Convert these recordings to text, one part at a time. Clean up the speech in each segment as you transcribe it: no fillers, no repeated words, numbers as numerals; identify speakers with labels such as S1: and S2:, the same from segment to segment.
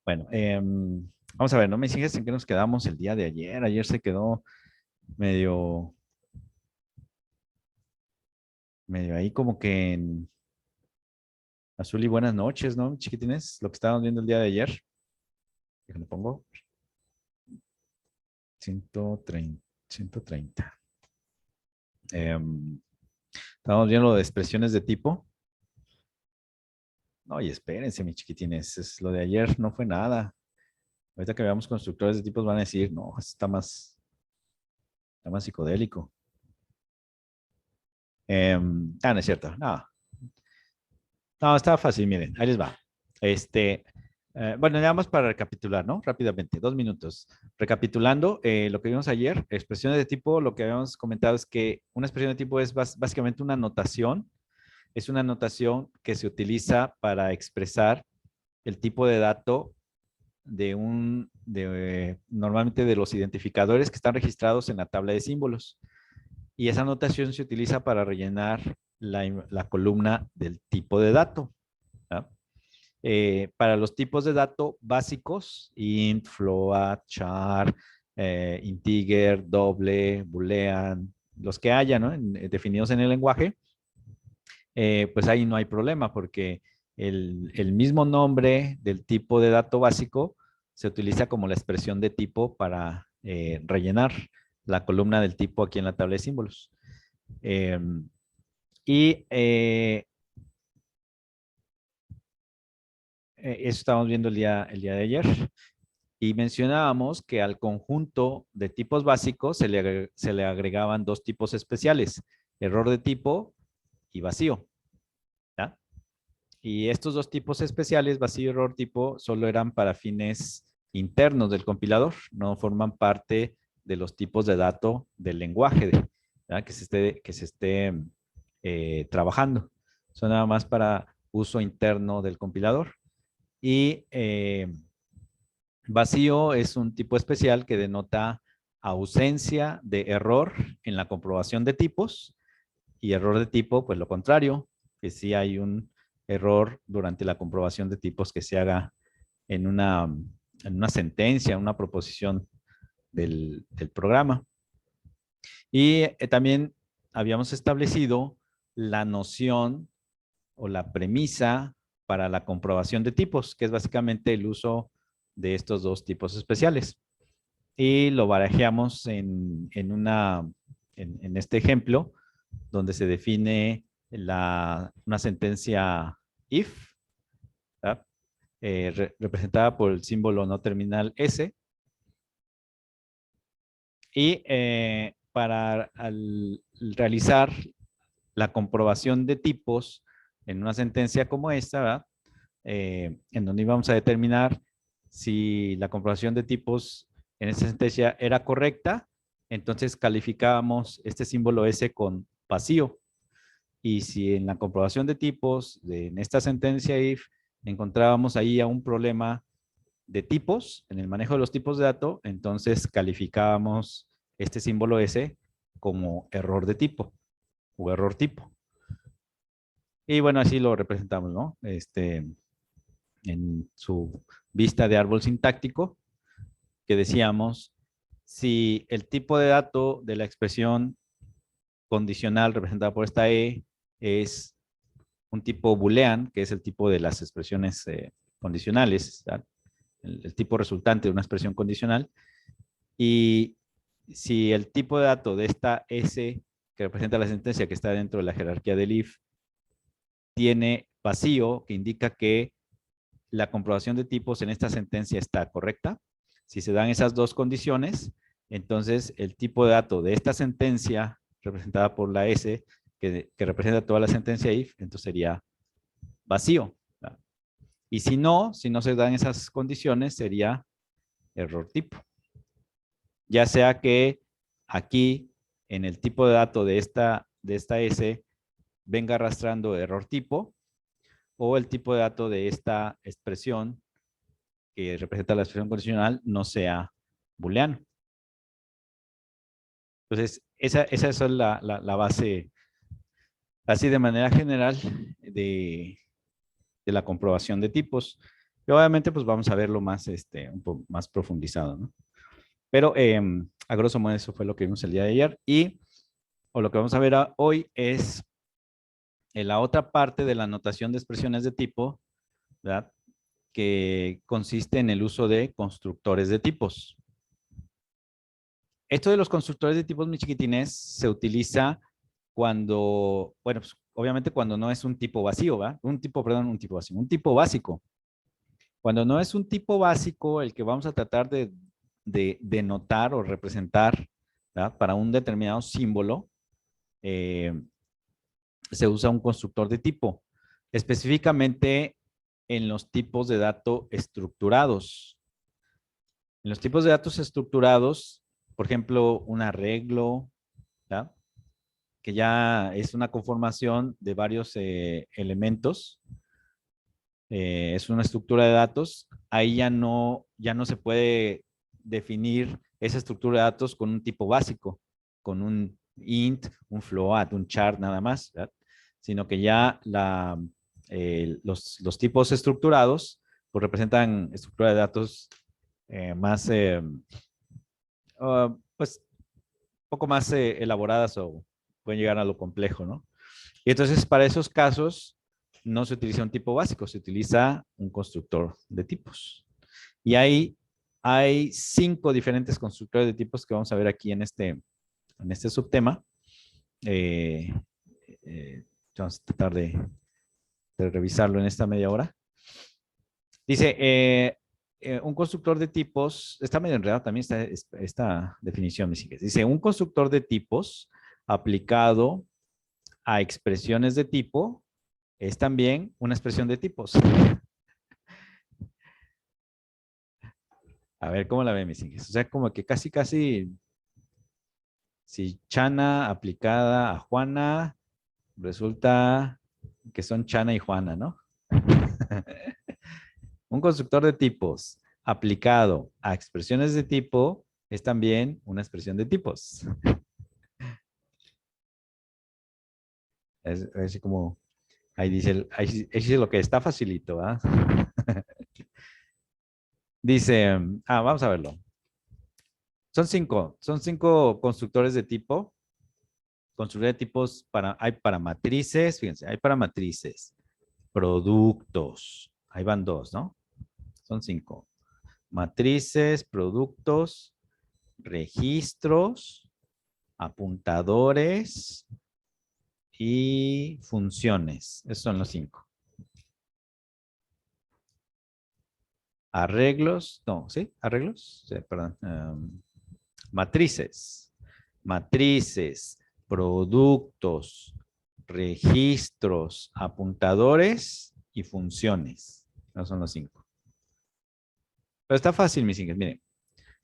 S1: Bueno, vamos a ver, no me sigas en qué nos quedamos el día de ayer. Ayer se quedó medio, medio ahí como que en azul y buenas noches, ¿no, chiquitines? Lo que estábamos viendo el día de ayer. Déjame pongo 130. 130. Estábamos viendo lo de expresiones de tipo. No, y espérense, mis chiquitines, lo de ayer no fue nada. Ahorita que veamos constructores de tipos van a decir, no, está más psicodélico. No es cierto. No, no, está fácil, miren, ahí les va. Bueno, nada más para recapitular, ¿no? Rápidamente, 2 minutos. Recapitulando lo que vimos ayer, expresiones de tipo, lo que habíamos comentado es que una expresión de tipo es básicamente una notación. Es una notación que se utiliza para expresar el tipo de dato normalmente de los identificadores que están registrados en la tabla de símbolos. Y esa notación se utiliza para rellenar la columna del tipo de dato. ¿Ya? Para los tipos de dato básicos, int, float, char, integer, doble, boolean, los que haya, ¿no? Definidos en el lenguaje, pues ahí no hay problema porque el mismo nombre del tipo de dato básico se utiliza como la expresión de tipo para rellenar la columna del tipo aquí en la tabla de símbolos. Eh, y eso estábamos viendo el día de ayer. Y mencionábamos que al conjunto de tipos básicos se le agregaban dos tipos especiales, error de tipo y vacío. ¿Ya? Y estos dos tipos especiales, vacío y error tipo, solo eran para fines internos del compilador, no forman parte de los tipos de dato del lenguaje que se esté trabajando. Son nada más para uso interno del compilador. Y vacío es un tipo especial que denota ausencia de error en la comprobación de tipos y error de tipo, pues lo contrario, que sí hay un error durante la comprobación de tipos que se haga en una sentencia, una proposición del programa. Y también habíamos establecido la noción o la premisa para la comprobación de tipos, que es básicamente el uso de estos dos tipos especiales. Y lo barajeamos en este ejemplo, donde se define una sentencia if, representada por el símbolo no terminal S. Y para realizar la comprobación de tipos en una sentencia como esta, en donde íbamos a determinar si la comprobación de tipos en esta sentencia era correcta, entonces calificábamos este símbolo S con vacío. Y si en la comprobación de tipos, en esta sentencia if, encontrábamos ahí a un problema de tipos, en el manejo de los tipos de datos, entonces calificábamos este símbolo S como error de tipo o error tipo. Y bueno, así lo representamos, ¿no? En su vista de árbol sintáctico, que decíamos, si el tipo de dato de la expresión condicional representada por esta E es un tipo boolean, que es el tipo de las expresiones condicionales, el tipo resultante de una expresión condicional, y si el tipo de dato de esta S que representa la sentencia que está dentro de la jerarquía del if tiene vacío, que indica que la comprobación de tipos en esta sentencia está correcta. Si se dan esas dos condiciones, entonces el tipo de dato de esta sentencia representada por la S, que representa toda la sentencia if, entonces sería vacío. ¿Verdad? Y si no se dan esas condiciones, sería error tipo. Ya sea que aquí, en el tipo de dato de esta S, venga arrastrando error tipo, o el tipo de dato de esta expresión que representa la expresión condicional no sea booleano. Entonces, esa es la base, así de manera general, de la comprobación de tipos. Y obviamente, pues vamos a verlo más, un poco más profundizado, ¿no? Pero a grosso modo eso fue lo que vimos el día de ayer. O lo que vamos a ver hoy es la otra parte de la notación de expresiones de tipo, ¿verdad? Que consiste en el uso de constructores de tipos. Esto de los constructores de tipos, mis chiquitines, se utiliza cuando, bueno, pues, obviamente cuando no es un tipo vacío, ¿verdad? Un tipo vacío, un tipo básico. Cuando no es un tipo básico el que vamos a tratar de denotar o representar, ¿verdad? Para un determinado símbolo, se usa un constructor de tipo, específicamente en los tipos de datos estructurados. En los tipos de datos estructurados, por ejemplo, un arreglo, ¿verdad? Que ya es una conformación de varios elementos, es una estructura de datos, ahí ya no se puede definir esa estructura de datos con un tipo básico, con un int, un float, un char nada más, ¿verdad? Sino que ya los tipos estructurados pues representan estructuras de datos más, pues, un poco más elaboradas o pueden llegar a lo complejo, ¿no? Y entonces para esos casos no se utiliza un tipo básico, se utiliza un constructor de tipos. Y hay 5 diferentes constructores de tipos que vamos a ver aquí en este subtema. Eh, vamos a tratar de revisarlo en esta media hora. Dice, un constructor de tipos, está medio enredado también esta definición, mis hijas. Dice, un constructor de tipos aplicado a expresiones de tipo es también una expresión de tipos. A ver, ¿cómo la ven, mis hijas? O sea, como que casi, si Chana aplicada a Juana, resulta que son Chana y Juana, ¿no? Un constructor de tipos aplicado a expresiones de tipo es también una expresión de tipos. Es así como, ahí dice lo que está facilito, ¿ah? Dice, vamos a verlo. Son cinco constructores de tipo. Constructores de tipos hay para matrices, fíjense, hay para matrices, productos, ahí van 2, ¿no? Son 5. Matrices, productos, registros, apuntadores y funciones. Esos son los 5. Arreglos, no, ¿sí? Arreglos, sí, perdón. Matrices, productos, registros, apuntadores y funciones. Esos son los 5. Pero está fácil, mis hijas. Miren,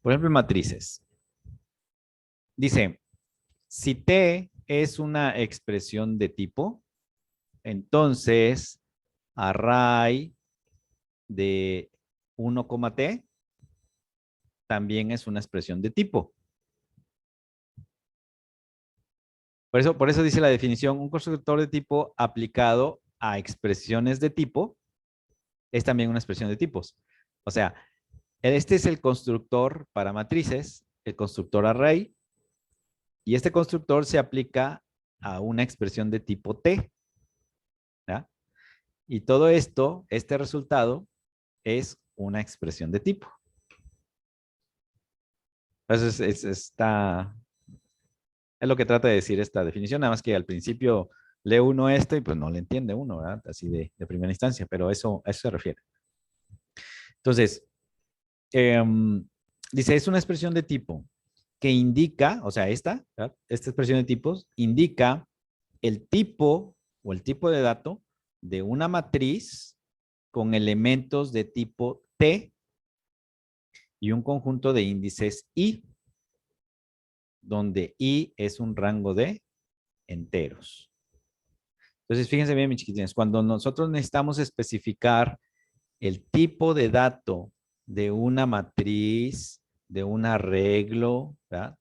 S1: por ejemplo, matrices. Dice, si T es una expresión de tipo, entonces array de 1,T también es una expresión de tipo. Por eso dice la definición, un constructor de tipo aplicado a expresiones de tipo es también una expresión de tipos. O sea, este es el constructor para matrices, el constructor array, y este constructor se aplica a una expresión de tipo T. ¿Ya? Y todo esto, este resultado, es una expresión de tipo. Entonces, es lo que trata de decir esta definición, nada más que al principio lee uno esto y pues no le entiende uno, ¿verdad? Así de primera instancia, pero a eso se refiere. Entonces, dice, es una expresión de tipo que indica, o sea, esta expresión de tipos indica el tipo o el tipo de dato de una matriz con elementos de tipo T y un conjunto de índices I, donde I es un rango de enteros. Entonces, fíjense bien, mis chiquitines, cuando nosotros necesitamos especificar el tipo de dato de una matriz, de un arreglo, ¿verdad?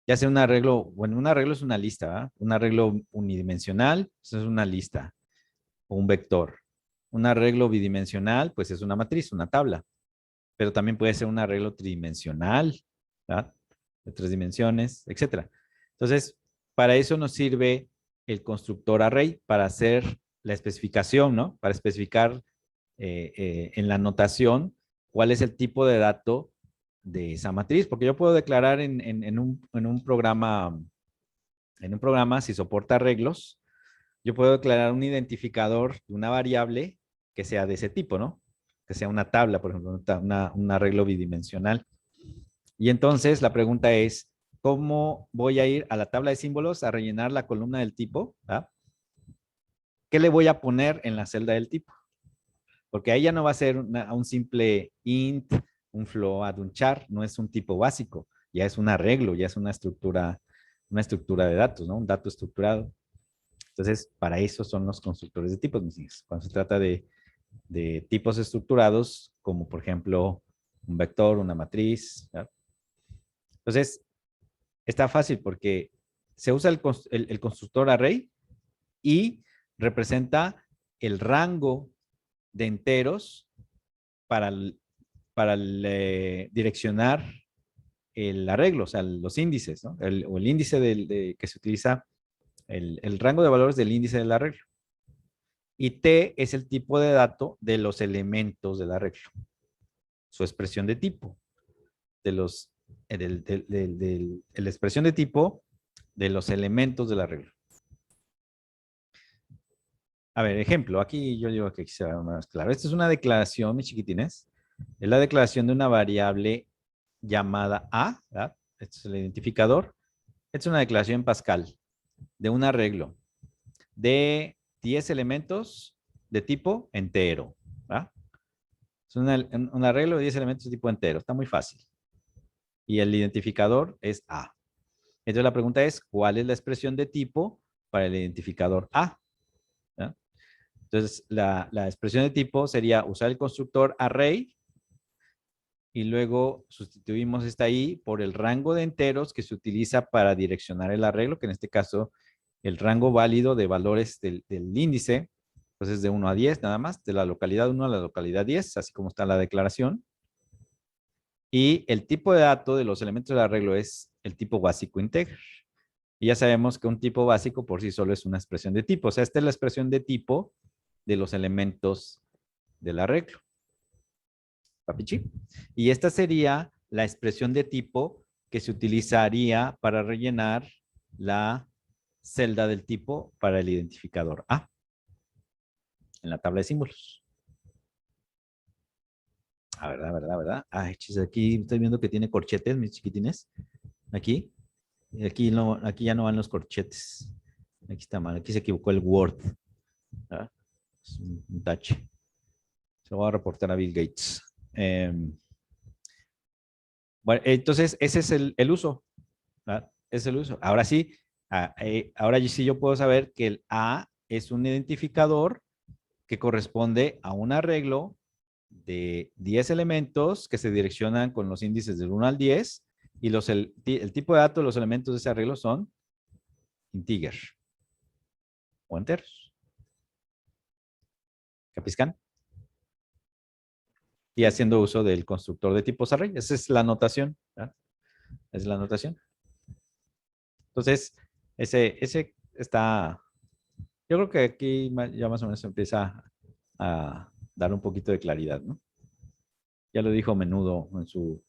S1: Ya sea un arreglo, bueno, un arreglo es una lista, ¿verdad? Un arreglo unidimensional, eso es una lista o un vector. Un arreglo bidimensional, pues es una matriz, una tabla. Pero también puede ser un arreglo tridimensional, ¿verdad? De 3 dimensiones, etcétera. Entonces, para eso nos sirve el constructor array, para hacer la especificación, ¿no? Para especificar en la notación cuál es el tipo de dato de esa matriz, porque yo puedo declarar en un programa, si soporta arreglos, yo puedo declarar un identificador de una variable que sea de ese tipo, ¿no? Que sea una tabla, por ejemplo, un arreglo bidimensional. Y entonces la pregunta es, ¿cómo voy a ir a la tabla de símbolos a rellenar la columna del tipo? ¿Ah? ¿Qué le voy a poner en la celda del tipo? Porque ahí ya no va a ser un simple int, un float, un char, no es un tipo básico, ya es un arreglo, ya es una estructura de datos, ¿no? Un dato estructurado. Entonces, para eso son los constructores de tipos, mis hijos. Cuando se trata de tipos estructurados, como por ejemplo un vector, una matriz. ¿Verdad? Entonces, está fácil porque se usa el constructor array y representa el rango de enteros para, direccionar el arreglo, o sea, los índices, ¿no? O el índice que se utiliza, el rango de valores del índice del arreglo. Y T es el tipo de dato de los elementos del arreglo. Su expresión de tipo. La expresión de tipo de los elementos del arreglo. A ver, ejemplo. Aquí yo digo que aquí se va más claro. Esta es una declaración, mis chiquitines. Es la declaración de una variable llamada A. ¿verdad? Este es el identificador. Esta es una declaración en Pascal de un arreglo de 10 elementos de tipo entero. ¿verdad? Es un arreglo de 10 elementos de tipo entero. Está muy fácil. Y el identificador es A. Entonces la pregunta es, ¿cuál es la expresión de tipo para el identificador A? ¿Ya? Entonces la expresión de tipo sería usar el constructor array y luego sustituimos esta I por el rango de enteros que se utiliza para direccionar el arreglo, que en este caso el rango válido de valores del índice, pues es de 1 a 10 nada más, de la localidad 1 a la localidad 10, así como está la declaración. Y el tipo de dato de los elementos del arreglo es el tipo básico integer. Y ya sabemos que un tipo básico por sí solo es una expresión de tipo. O sea, esta es la expresión de tipo de los elementos del arreglo. ¿Papichi? Y esta sería la expresión de tipo que se utilizaría para rellenar la celda del tipo para el identificador A en la tabla de símbolos. ¿Verdad? Ay, chis, aquí estoy viendo que tiene corchetes, mis chiquitines. Aquí. Aquí ya no van los corchetes. Aquí está mal. Aquí se equivocó el Word. ¿verdad? Es un tache. Se lo voy a reportar a Bill Gates. Bueno, entonces ese es el uso. ¿verdad? Es el uso. Ahora sí, ahora sí yo puedo saber que el A es un identificador que corresponde a un arreglo de 10 elementos que se direccionan con los índices del 1 al 10 y el tipo de datos de los elementos de ese arreglo son integer o enteros. ¿Capiscan? Y haciendo uso del constructor de tipos array. Esa es la notación. ¿verdad? Es la notación. Entonces, ese está, yo creo que aquí ya más o menos empieza a dar un poquito de claridad, ¿no? Ya lo dijo Menudo en su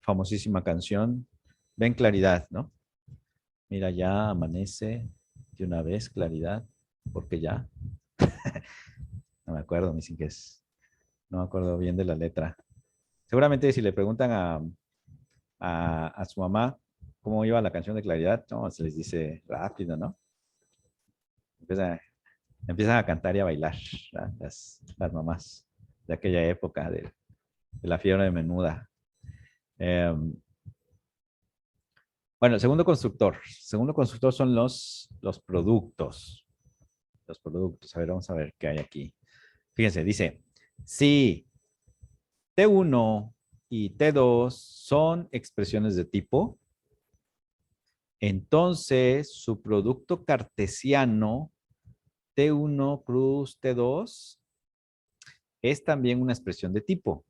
S1: famosísima canción, ven claridad, ¿no? Mira, ya amanece de una vez claridad, porque ya, no me acuerdo, ni siquiera no me acuerdo bien de la letra. Seguramente si le preguntan a su mamá cómo iba la canción de claridad, no, se les dice rápido, ¿no? Empiezan a cantar y a bailar las mamás de aquella época de la fiebre de menuda. Bueno, el segundo constructor. El segundo constructor son los productos. Los productos. A ver, vamos a ver qué hay aquí. Fíjense, dice, si T1 y T2 son expresiones de tipo, entonces su producto cartesiano T1 cruz T2 es también una expresión de tipo.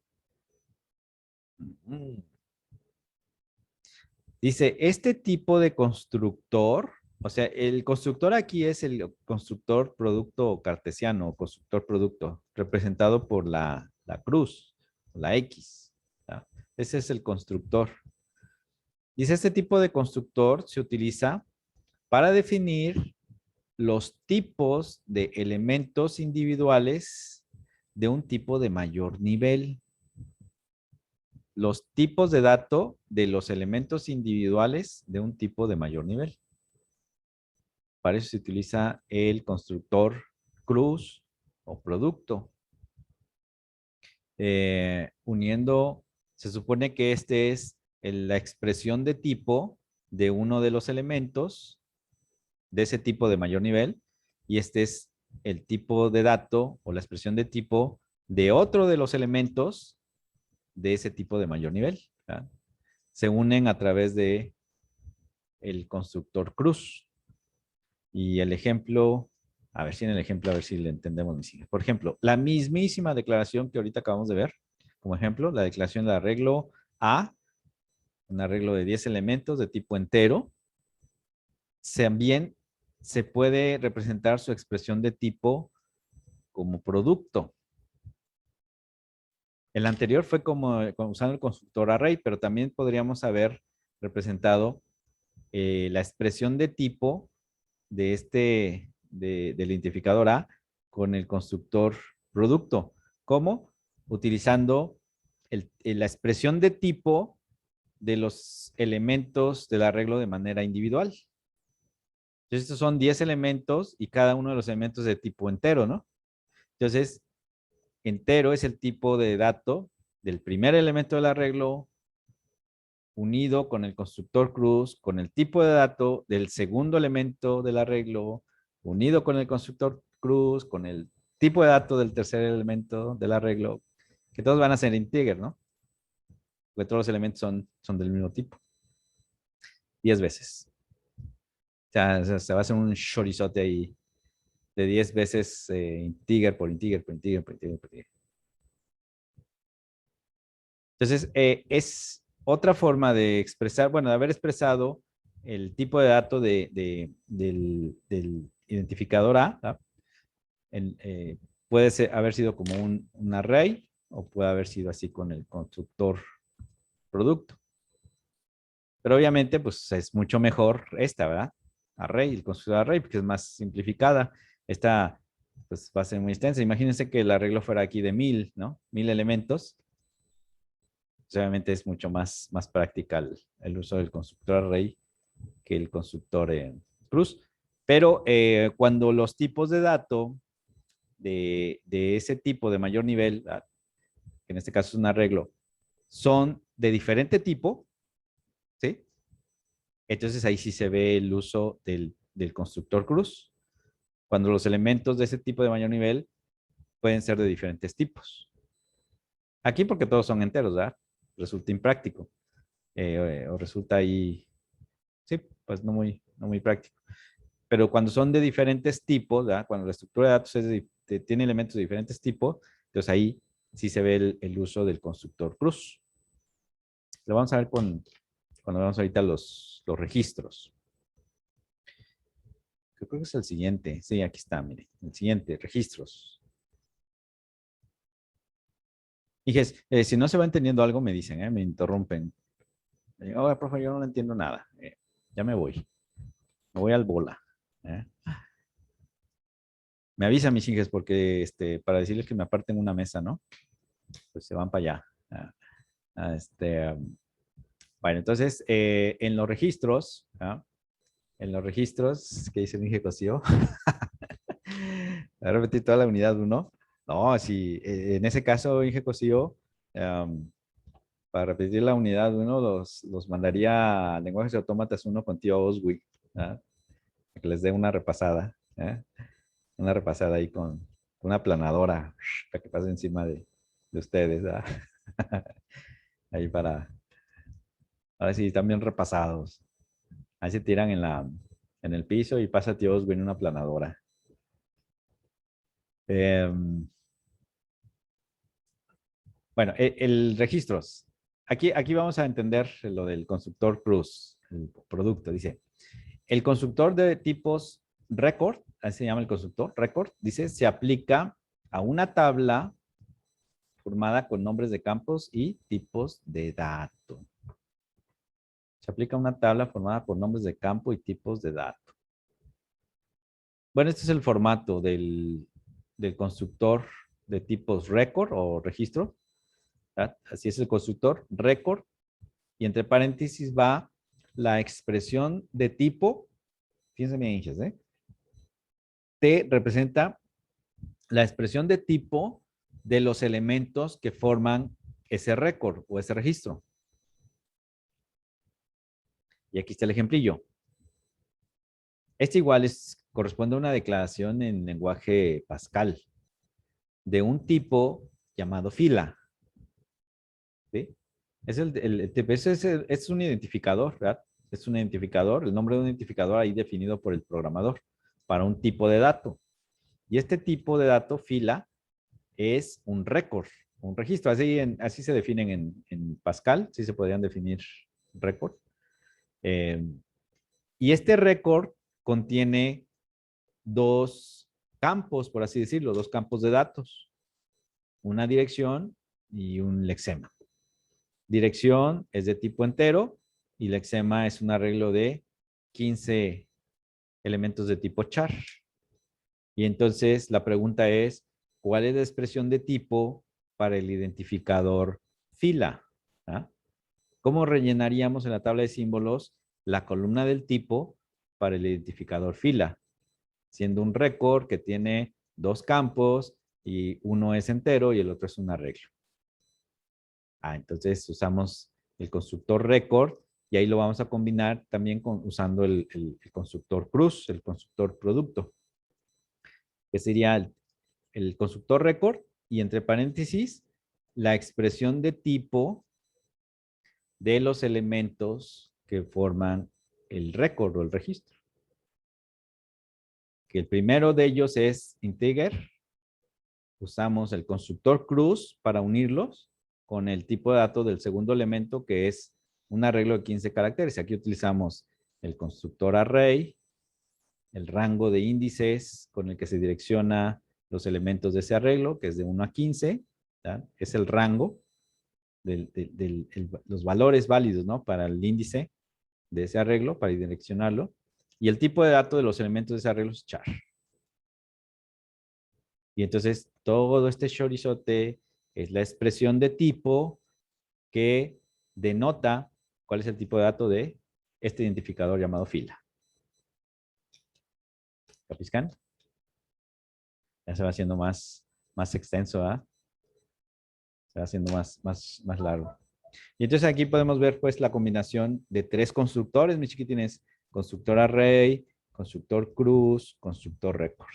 S1: Dice, este tipo de constructor, o sea, el constructor aquí es el constructor producto cartesiano, constructor producto, representado por la cruz, la X. ¿Ya? Ese es el constructor. Dice, este tipo de constructor se utiliza para definir los tipos de elementos individuales de un tipo de mayor nivel. Los tipos de dato de los elementos individuales de un tipo de mayor nivel. Para eso se utiliza el constructor cruz o producto. Uniendo, se supone que este es la expresión de tipo de uno de los elementos de ese tipo de mayor nivel y este es el tipo de dato o la expresión de tipo de otro de los elementos de ese tipo de mayor nivel. ¿Verdad? Se unen a través de el constructor cruz. Y el ejemplo, a ver si en el ejemplo, a ver si le entendemos. Por ejemplo, la mismísima declaración que ahorita acabamos de ver, como ejemplo, la declaración del arreglo A, un arreglo de 10 elementos de tipo entero, también se puede representar su expresión de tipo como producto. El anterior fue como usando el constructor array, pero también podríamos haber representado la expresión de tipo del identificador A con el constructor producto. ¿Cómo? Utilizando la expresión de tipo de los elementos del arreglo de manera individual. Entonces, estos son 10 elementos y cada uno de los elementos de tipo entero, ¿no? Entonces, entero es el tipo de dato del primer elemento del arreglo unido con el constructor cruz, con el tipo de dato del segundo elemento del arreglo, unido con el constructor cruz, con el tipo de dato del tercer elemento del arreglo, que todos van a ser integer, ¿no? Porque todos los elementos son del mismo tipo. 10 veces. O sea, se va a hacer un chorizote ahí de 10 veces integer por integer por integer por integer por integer. Entonces, es otra forma de expresar, bueno, de haber expresado el tipo de dato del identificador A, ¿no? Puede haber sido como un array o puede haber sido así con el constructor producto. Pero obviamente, pues es mucho mejor esta, ¿verdad? Array, el constructor array, porque es más simplificada. Esta, pues va a ser muy extensa. Imagínense que el arreglo fuera aquí de 1000, ¿no? 1000 elementos. Pues, obviamente es mucho más práctica el uso del constructor array que el constructor cruz. Pero cuando los tipos de dato de ese tipo de mayor nivel, que en este caso es un arreglo, son de diferente tipo, ¿sí? Entonces ahí sí se ve el uso del constructor cruz. Cuando los elementos de ese tipo de mayor nivel pueden ser de diferentes tipos. Aquí porque todos son enteros, ¿verdad? Resulta impráctico. O resulta ahí, sí, pues no muy práctico. Pero cuando son de diferentes tipos, ¿verdad? Cuando la estructura de datos tiene elementos de diferentes tipos, entonces ahí sí se ve el uso del constructor cruz. Lo vamos a ver cuando veamos ahorita los registros. Creo que es el siguiente. Sí, aquí está, mire. El siguiente, registros. Dije, si no se va entendiendo algo, me dicen, me interrumpen. Oiga, profe, yo no entiendo nada. Ya me voy. Me voy al bola. ¿eh? Me avisa mis hijas porque para decirles que me aparten una mesa, ¿no? Pues se van para allá. Bueno, entonces, en los registros, ¿no? En los registros, ¿qué dice mi ejecución? Voy a repetir toda la unidad 1. No, sí, en ese caso, ejecución, para repetir la unidad 1, los mandaría a lenguajes de autómatas 1 con tío Oswi, para que les dé una repasada, una repasada ahí con una planadora, para que pase encima de ustedes, ahí ahora sí, están bien repasados. Ahí se tiran en el piso y pasa tío Oswi en una planadora. Bueno, el registros. Aquí vamos a entender lo del constructor cruz, el producto. Dice, el constructor de tipos record, así se llama el constructor record, dice, se aplica a una tabla formada con nombres de campos y tipos de dato. Se aplica a una tabla formada por nombres de campo y tipos de dato. Bueno, este es el formato del constructor de tipos record o registro. ¿Verdad? Así es el constructor record. Y entre paréntesis va la expresión de tipo. Fíjense bien, hinchas, ¿eh? T representa la expresión de tipo de los elementos que forman ese récord o ese registro. Y aquí está el ejemplillo. Este igual corresponde a una declaración en lenguaje Pascal de un tipo llamado fila. ¿Sí? Es el tipo, es un identificador, ¿verdad? Es un identificador, el nombre de un identificador ahí definido por el programador para un tipo de dato. Y este tipo de dato, fila, es un récord, un registro. Así se definen en Pascal, sí se podrían definir récord. Y este récord contiene dos campos, por así decirlo, dos campos de datos. Una dirección y un lexema. Dirección es de tipo entero y lexema es un arreglo de 15 elementos de tipo char. Y entonces la pregunta es, ¿cuál es la expresión de tipo para el identificador fila? ¿Ah? ¿Cómo rellenaríamos en la tabla de símbolos la columna del tipo para el identificador fila? Siendo un récord que tiene dos campos y uno es entero y el otro es un arreglo. Entonces usamos el constructor record y ahí lo vamos a combinar también usando el constructor cruz, el constructor producto, que sería el constructor record y entre paréntesis la expresión de tipo de los elementos que forman el récord o el registro. Que el primero de ellos es integer. Usamos el constructor cruz para unirlos con el tipo de datos del segundo elemento, que es un arreglo de 15 caracteres. Aquí utilizamos el constructor array, el rango de índices con el que se direcciona los elementos de ese arreglo, que es de 1 a 15. ¿verdad? Es el rango los valores válidos, ¿no? Para el índice de ese arreglo, para direccionarlo. Y el tipo de dato de los elementos de ese arreglo es char. Y entonces todo este chorizote es la expresión de tipo que denota cuál es el tipo de dato de este identificador llamado fila. ¿Capiscan? Ya se va haciendo más extenso, ¿ah? Se va haciendo más largo. Y entonces aquí podemos ver pues la combinación de tres constructores, mis chiquitines. Constructor array, constructor cruz, constructor record.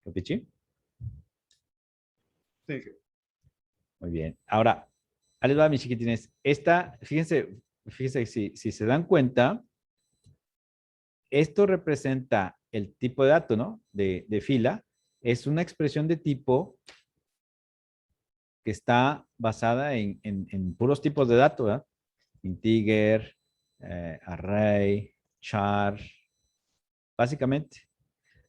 S1: ¿Capichi?
S2: Sí.
S1: Muy bien. Ahora, ahí les va, mis chiquitines. Fíjense si se dan cuenta, esto representa el tipo de dato, ¿no? De fila. Es una expresión de tipo que está basada en puros tipos de datos, ¿verdad? Integer, array, char, básicamente.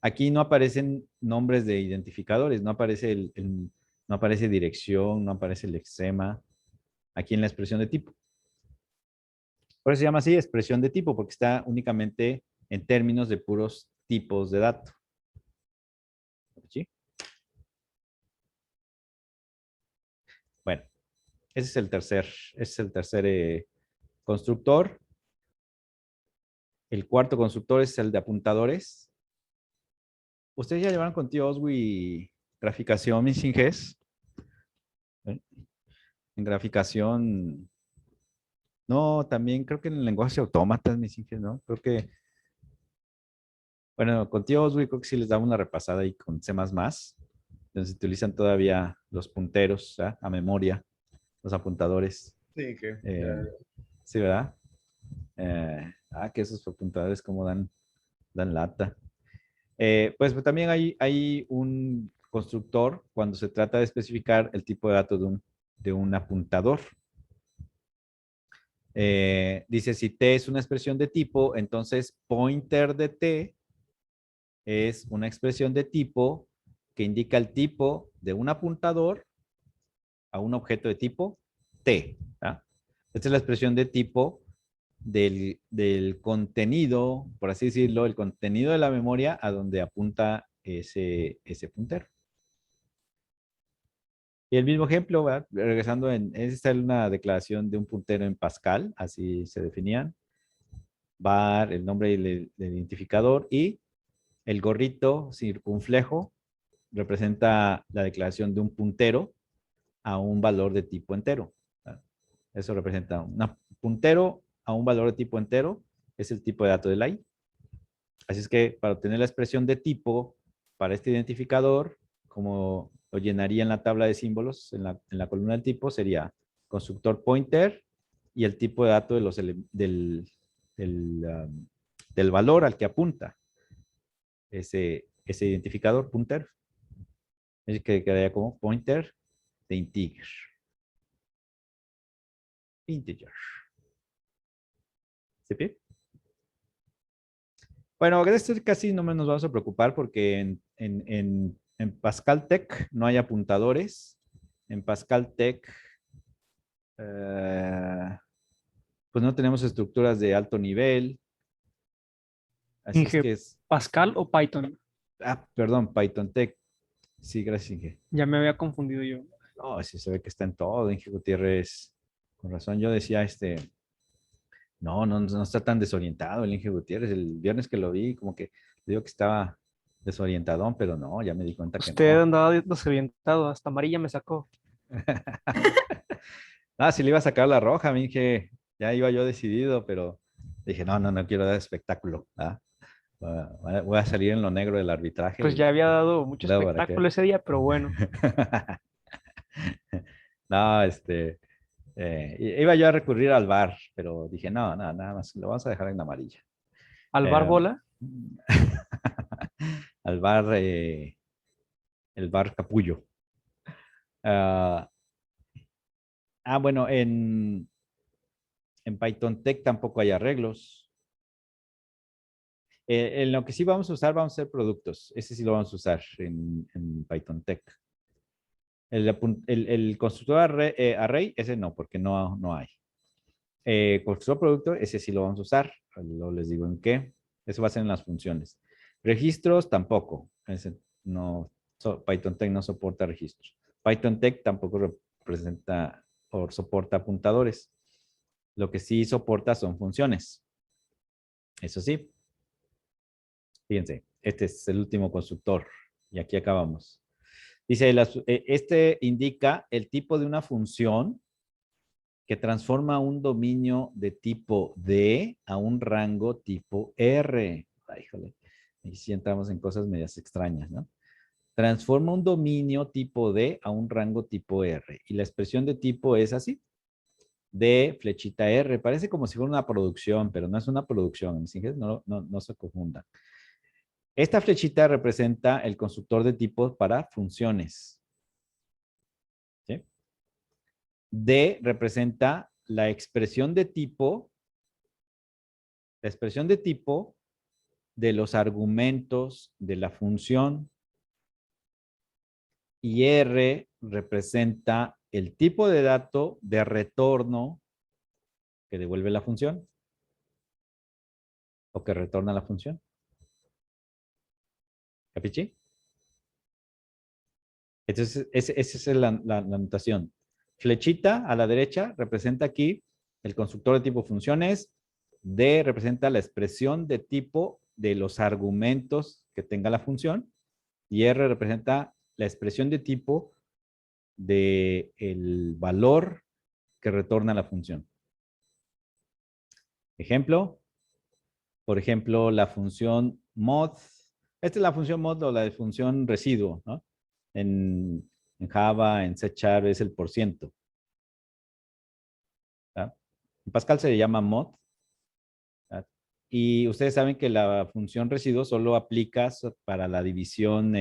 S1: Aquí no aparecen nombres de identificadores, no aparece no aparece dirección, no aparece el lexema, aquí en la expresión de tipo. Por eso se llama así, expresión de tipo, porque está únicamente en términos de puros tipos de datos. ¿Sí? Bueno, ese es el tercer constructor. El cuarto constructor es el de apuntadores. ¿Ustedes ya llevaron contigo, Oswi, graficación, mis inges? En graficación, no, también creo que en el lenguaje de autómatas, mis inges, ¿no? Creo que, bueno, contigo, Oswi, creo que sí les daba una repasada ahí con C++, donde se utilizan todavía los punteros, ¿ah? A memoria, los apuntadores.
S2: Sí, que
S1: Sí, ¿verdad? Que esos apuntadores como dan lata. Pues también hay un constructor cuando se trata de especificar el tipo de dato de un apuntador. Dice, si T es una expresión de tipo, entonces pointer de T es una expresión de tipo que indica el tipo de un apuntador a un objeto de tipo T. ¿Ah? Esta es la expresión de tipo del contenido, por así decirlo, el contenido de la memoria a donde apunta ese puntero. Y el mismo ejemplo, ¿verdad? Regresando esta es una declaración de un puntero en Pascal, así se definían. Var, el nombre del identificador, y el gorrito circunflejo representa la declaración de un puntero a un valor de tipo entero. ¿Verdad? Eso representa un puntero a un valor de tipo entero, es el tipo de dato de la I. Así es que para obtener la expresión de tipo para este identificador, como lo llenaría en la tabla de símbolos, en la columna del tipo, sería constructor pointer y el tipo de dato de del valor al que apunta ese identificador punter. Es que quedaría como pointer de integer. Integer. ¿Sí? Bueno, de esto casi no nos vamos a preocupar porque en Pascal Tech no hay apuntadores. En Pascal Tech, eh, pues no tenemos estructuras de alto nivel. Así es
S2: Inge,
S1: que es,
S2: ¿Pascal o Python?
S1: perdón, Python Tech. Sí, gracias, Inge.
S2: Ya me había confundido yo.
S1: No, sí se ve que está en todo, Inge Gutiérrez. Con razón, yo decía, no está tan desorientado el Inge Gutiérrez. El viernes que lo vi, como que digo que estaba desorientadón, pero no, ya me di cuenta que
S2: Usted
S1: no.
S2: andaba desorientado, hasta amarilla me sacó.
S1: Si le iba a sacar la roja, me dije, ya iba yo decidido, pero dije, no quiero dar espectáculo. ¿Ah? Voy a salir en lo negro del arbitraje
S2: Pues ya había dado mucho
S1: luego para
S2: espectáculo
S1: qué.
S2: ese día, pero bueno.
S1: No, iba yo a recurrir al VAR, pero dije, nada más, lo vamos a dejar en amarilla.
S2: Alvar
S1: Eh,
S2: Bola,
S1: al VAR, el VAR capullo. Ah, bueno, en Python Tech tampoco hay arreglos. En lo que sí vamos a usar, vamos a hacer productos. Ese sí lo vamos a usar en Python Tech. El constructor array, ese no, porque no hay. Constructor producto, ese sí lo vamos a usar. Luego les digo en qué. Eso va a ser en las funciones. Registros tampoco. Ese no, Python Tech no soporta registros. Python Tech tampoco representa o soporta apuntadores. Lo que sí soporta son funciones. Eso sí, fíjense, este es el último constructor y aquí acabamos. Dice, este indica el tipo de una función que transforma un dominio de tipo D a un rango tipo R. Ay, híjole, y si entramos en cosas medias extrañas, ¿no? Transforma un dominio tipo D a un rango tipo R. Y la expresión de tipo es así. D, flechita R. Parece como si fuera una producción, pero no es una producción. No se confundan. Esta flechita representa el constructor de tipos para funciones. ¿Sí? D representa la expresión de tipo de los argumentos de la función. Y R representa el tipo de dato de retorno que devuelve la función o que retorna la función. ¿Capichi? Entonces, esa es la notación. Flechita a la derecha representa aquí el constructor de tipo funciones. D representa la expresión de tipo de los argumentos que tenga la función. Y R representa la expresión de tipo del valor que retorna la función. Ejemplo, por ejemplo, la función mod. Esta es la función mod o la de función residuo, ¿no? En Java, en C# es el %. ¿Tá? En Pascal se le llama mod. ¿Tá? Y ustedes saben que la función residuo solo aplica para la división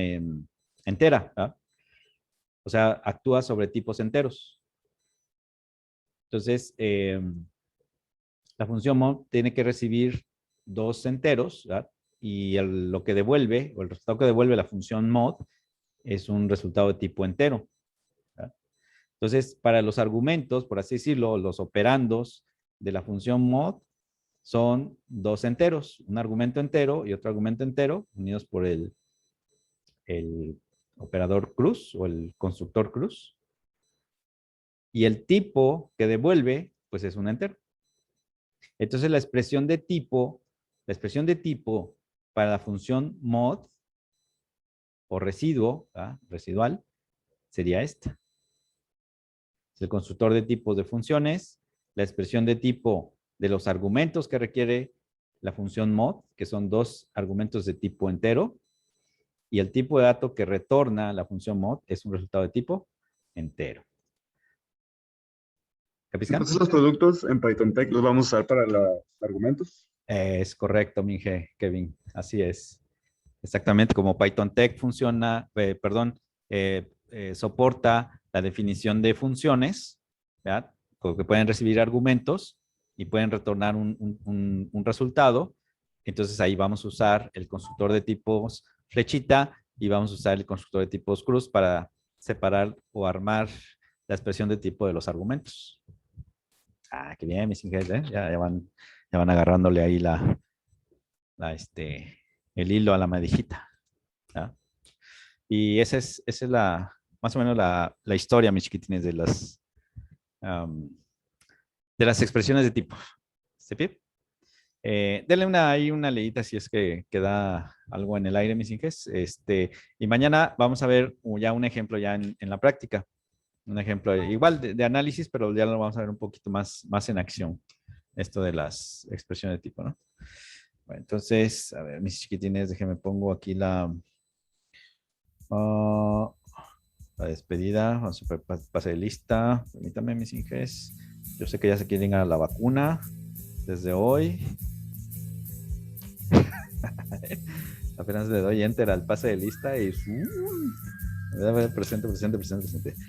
S1: entera, ¿verdad? O sea, actúa sobre tipos enteros. Entonces, la función mod tiene que recibir dos enteros, ¿verdad? Y lo que devuelve, o el resultado que devuelve la función mod, es un resultado de tipo entero, ¿verdad? Entonces, para los argumentos, por así decirlo, los operandos de la función mod son dos enteros, un argumento entero y otro argumento entero, unidos por el operador cruz o el constructor cruz. Y el tipo que devuelve, pues es un entero. Entonces la expresión de tipo para la función mod o residuo, ¿verdad? Residual, sería esta. Es el constructor de tipos de funciones, la expresión de tipo de los argumentos que requiere la función mod, que son dos argumentos de tipo entero, y el tipo de dato que retorna la función mod es un resultado de tipo entero. ¿Capiscan?
S3: Entonces los productos en Python Tech los vamos a usar para los argumentos.
S1: Es correcto, Minge, Kevin. Así es. Exactamente como Python Tech funciona, soporta la definición de funciones, ¿verdad? Que pueden recibir argumentos y pueden retornar un resultado. Entonces ahí vamos a usar el constructor de tipos flechita y vamos a usar el constructor de tipos cruz para separar o armar la expresión de tipo de los argumentos. Ah, qué bien, mis ingenieros, ¿eh? Ya van agarrándole ahí el hilo a la madijita, ¿ya? Y esa es más o menos la historia, mis chiquitines, de las expresiones de tipo. ¿Se pide? Denle ahí una leída si es que queda algo en el aire, mis inges. Y mañana vamos a ver ya un ejemplo ya en la práctica. Un ejemplo igual de análisis, pero ya lo vamos a ver un poquito más en acción. Esto de las expresiones de tipo, ¿no? Bueno, entonces, a ver, mis chiquitines, déjenme pongo aquí ah, la despedida. Vamos a pase de lista. Permítame, mis inges. Yo sé que ya se quieren a la vacuna desde hoy. Apenas le doy enter al pase de lista y presente.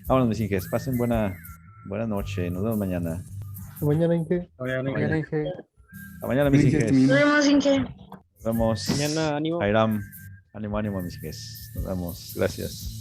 S1: Vámonos, mis inges. Pasen buena noche. Nos vemos mañana.
S4: Hasta mañana, Inge.
S2: Mañana, Inge.
S1: Hasta mañana, mis inges.
S5: Nos vemos, Inge.
S1: Nos vemos.
S2: Mañana, ánimo.
S1: Jairam. Ánimo, mis inges. Nos vemos. Gracias.